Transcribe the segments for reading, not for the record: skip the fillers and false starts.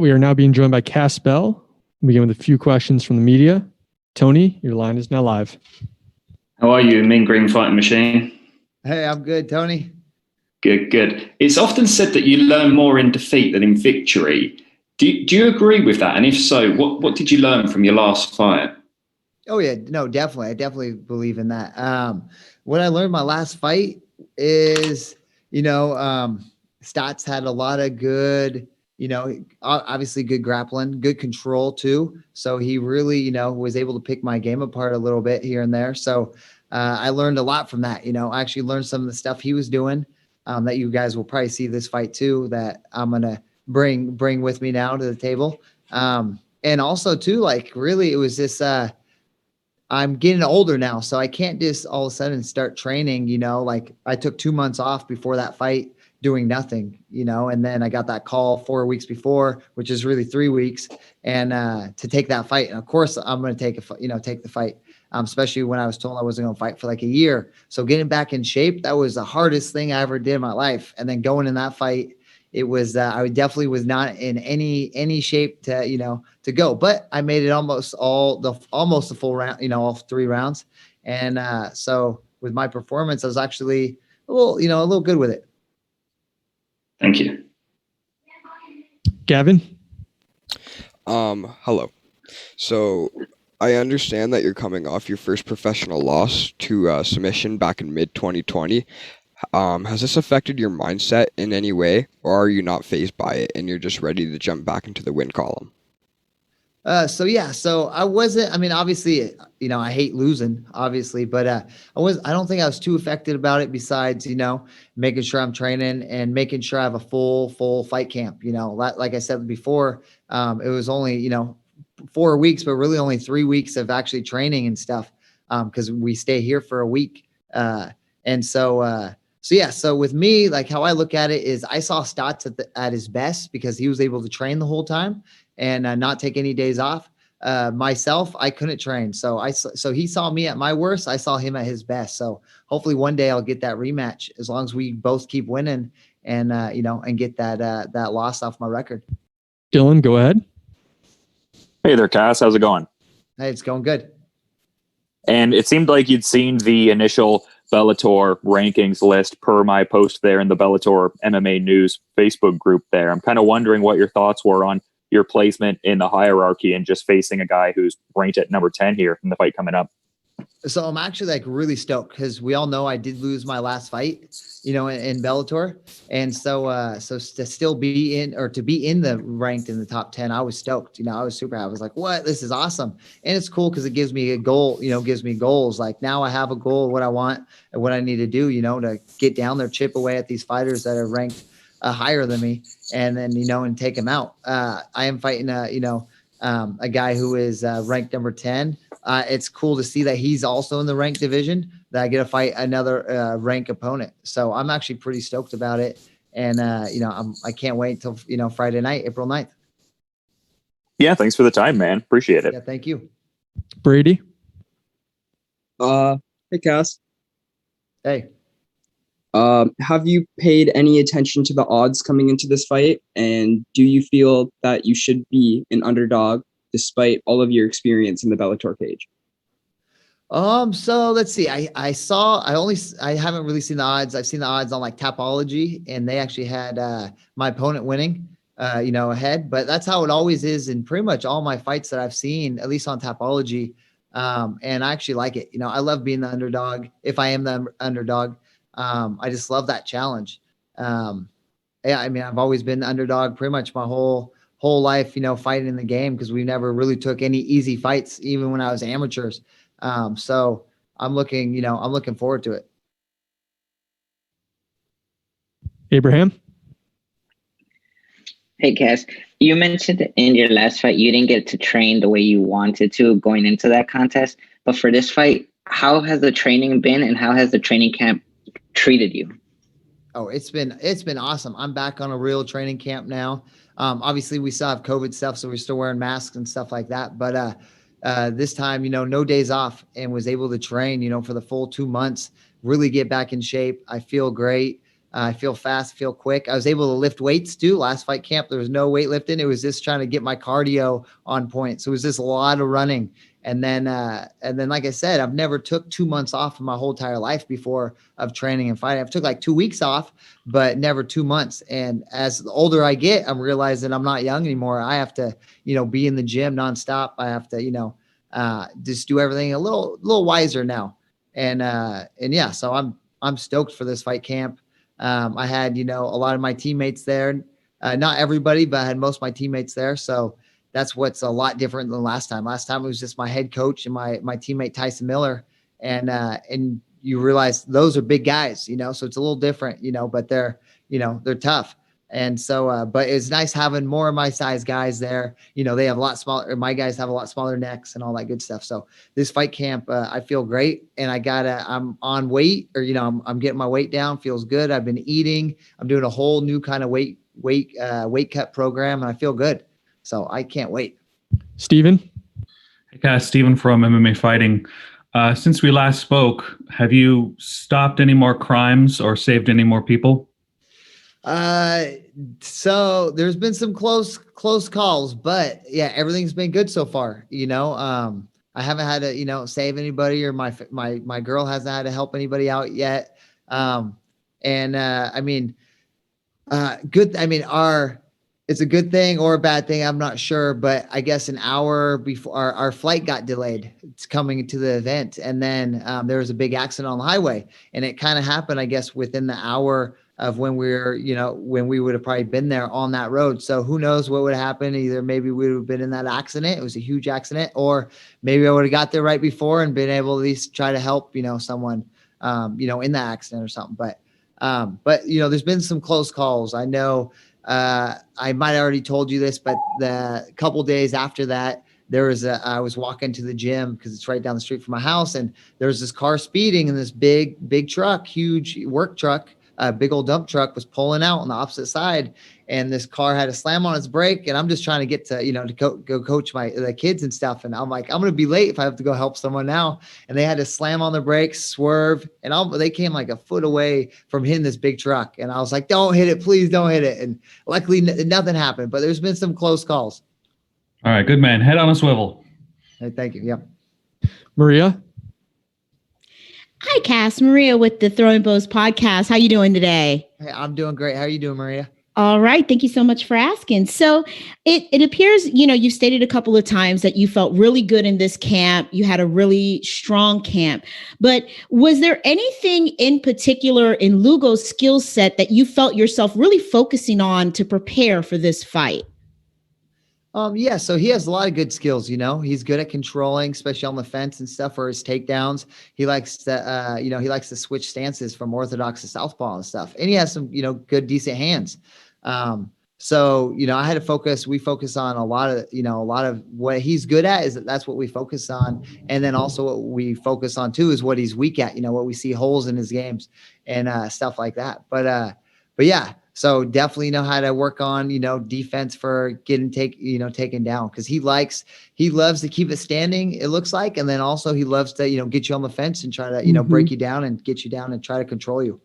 We are now being joined by CASS. We'll begin with a few questions from the media. Tony, your line is now live. How are you, Mean Green Fighting Machine? Hey, I'm good, Tony. Good. It's often said that you learn more in defeat than in victory. Do you agree with that? And if so, what did you learn from your last fight? Oh yeah, no, definitely. I definitely believe in that. What I learned my last fight is, Stotts had a lot of good, obviously good grappling, good control too. So he really, was able to pick my game apart a little bit here and there. So I learned a lot from that. I actually learned some of the stuff he was doing that you guys will probably see this fight too, that I'm gonna bring with me now to the table. And also too, like really, it was this. I'm getting older now, so I can't just all of a sudden start training, like I took 2 months off before that fight doing nothing, and then I got that call 4 weeks before, which is really 3 weeks, and to take that fight. And of course I'm going to take the fight, especially when I was told I wasn't going to fight for like a year. So getting back in shape, that was the hardest thing I ever did in my life. And then going in that fight, it was, I definitely was not in any shape to go, but I made it almost the full round, all 3 rounds. And so with my performance, I was actually a little good with it. Thank you. Gavin? Hello. So I understand that you're coming off your first professional loss to submission back in mid-2020. Has this affected your mindset in any way, or are you not fazed by it and you're just ready to jump back into the win column? So I wasn't, obviously, I hate losing, obviously, but I don't think I was too affected about it besides, making sure I'm training and making sure I have a full fight camp. Like I said before, it was only, 4 weeks, but really only 3 weeks of actually training and stuff. Cause we stay here for a week. So with me, like how I look at it is I saw Stotts at his best because he was able to train the whole time and not take any days off. Myself, I couldn't train. So he saw me at my worst. I saw him at his best. So hopefully one day I'll get that rematch as long as we both keep winning and, and get that loss off my record. Dylan, go ahead. Hey there, Cass. How's it going? Hey, it's going good. And it seemed like you'd seen the initial Bellator rankings list per my post there in the Bellator MMA News Facebook group there. I'm kind of wondering what your thoughts were on your placement in the hierarchy and just facing a guy who's ranked at number 10 here in the fight coming up. So I'm actually like really stoked because we all know I did lose my last fight, in Bellator. And so to still be in or to be in the ranked in the top 10, I was stoked. I was super happy. I was like, what? This is awesome. And it's cool because it gives me a goal, gives me goals. Like now I have a goal of what I want and what I need to do, to get down there, chip away at these fighters that are ranked higher than me and then, and take them out. I am fighting, a guy who is ranked number 10. It's cool to see that he's also in the ranked division, that I get to fight another rank opponent. So I'm actually pretty stoked about it. And, I can't wait till, Friday night, April 9th. Yeah, thanks for the time, man. Appreciate it. Yeah, thank you. Brady? Hey, Cass. Hey. Have you paid any attention to the odds coming into this fight? And do you feel that you should be an underdog despite all of your experience in the Bellator cage? So let's see. I haven't really seen the odds. I've seen the odds on like Tapology, and they actually had my opponent winning, ahead. But that's how it always is in pretty much all my fights that I've seen, at least on Tapology. And I actually like it. I love being the underdog. If I am the underdog, I just love that challenge. I've always been the underdog pretty much my whole life, fighting in the game because we never really took any easy fights, even when I was amateurs. So I'm looking forward to it. Abraham? Hey, Cass, you mentioned in your last fight you didn't get to train the way you wanted to going into that contest. But for this fight, how has the training been and how has the training camp treated you? Oh, it's been awesome. I'm back on a real training camp now. Obviously we still have COVID stuff, so we're still wearing masks and stuff like that. But this time, no days off and was able to train, for the full 2 months, really get back in shape. I feel great. I feel fast, feel quick. I was able to lift weights too. Last fight camp, there was no weightlifting. It was just trying to get my cardio on point. So it was just a lot of running. And then, like I said, I've never took 2 months off in my whole entire life before of training and fighting. I've took like 2 weeks off, but never 2 months. And as the older I get, I'm realizing I'm not young anymore. I have to, be in the gym nonstop. I have to, just do everything a little wiser now. And yeah, so I'm stoked for this fight camp. I had, a lot of my teammates there, not everybody, but I had most of my teammates there. So that's what's a lot different than last time. Last time it was just my head coach and my teammate Tyson Miller, and you realize those are big guys, so it's a little different, but they're tough. And so, but it's nice having more of my size guys there. They have a lot smaller, my guys have a lot smaller necks and all that good stuff. So this fight camp, I feel great, and I'm on weight, or, I'm getting my weight down, feels good. I've been eating, I'm doing a whole new kind of weight cut program, and I feel good. So I can't wait. Steven? Hey guys, Steven from MMA Fighting. Since we last spoke, have you stopped any more crimes or saved any more people? So there's been some close calls, but yeah, everything's been good so far. I haven't had to, save anybody, or my girl hasn't had to help anybody out yet. Good. It's a good thing or a bad thing, I'm not sure, but I guess an hour before our flight got delayed, it's coming to the event. And then there was a big accident on the highway, and it kind of happened, I guess, within the hour of when when we would have probably been there on that road. So who knows what would happen? Either maybe we would have been in that accident. It was a huge accident, or maybe I would have got there right before and been able to at least try to help, someone, in that accident or something. But there's been some close calls. I know, I might have already told you this, but the couple days after that, I was walking to the gym because it's right down the street from my house, and there was this car speeding, and this big truck, huge work truck, a big old dump truck, was pulling out on the opposite side, and this car had a slam on its brake, and I'm just trying to get to, to go coach the kids and stuff. And I'm like, I'm going to be late if I have to go help someone now. And they had to slam on the brakes, swerve, and they came like a foot away from hitting this big truck. And I was like, don't hit it, please don't hit it. And luckily nothing happened, but there's been some close calls. All right, good man. Head on a swivel. Hey, thank you. Yeah. Maria? Hi, Cass. Maria with the Throwing Bows podcast. How you doing today? Hey, I'm doing great. How are you doing, Maria? All right. Thank you so much for asking. So it appears, you've stated a couple of times that you felt really good in this camp. You had a really strong camp. But was there anything in particular in Lugo's skill set that you felt yourself really focusing on to prepare for this fight? Yeah, so he has a lot of good skills, he's good at controlling, especially on the fence and stuff, for his takedowns. He likes to, he likes to switch stances from orthodox to southpaw and stuff. And he has some, good, decent hands. So, I had to we focus on a lot of what he's good at. That's what we focus on. And then also what we focus on too is what he's weak at, what we see holes in his games and, stuff like that. But yeah. So definitely know how to work on, defense for getting taken down, because he loves to keep it standing, it looks like. And then also he loves to, get you on the fence and try to, break you down and get you down and try to control you.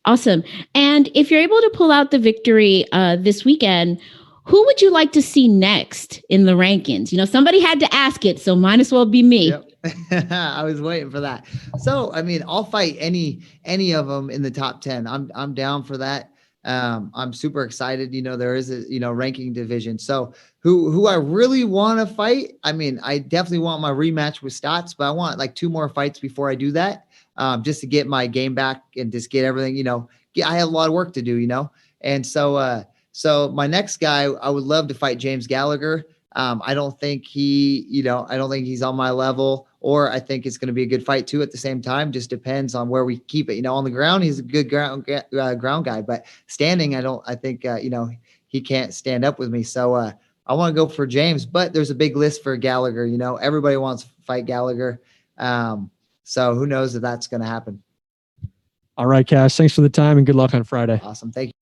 Awesome. And if you're able to pull out the victory this weekend, who would you like to see next in the rankings? Somebody had to ask it, so might as well be me. Yep. I was waiting for that. So, I'll fight any of them in the top 10. I'm down for that. I'm super excited. There is a, ranking division. So who I really want to fight, I definitely want my rematch with Stotts, but I want like 2 more fights before I do that, just to get my game back and just get everything, I have a lot of work to do, And so my next guy, I would love to fight James Gallagher. I don't think he's on my level, or I think it's going to be a good fight too at the same time. Just depends on where we keep it. On the ground, he's a good ground guy, but standing, I think he can't stand up with me. So I want to go for James, but there's a big list for Gallagher. Everybody wants to fight Gallagher. So who knows if that's going to happen. All right, Cass. Thanks for the time and good luck on Friday. Awesome. Thank you.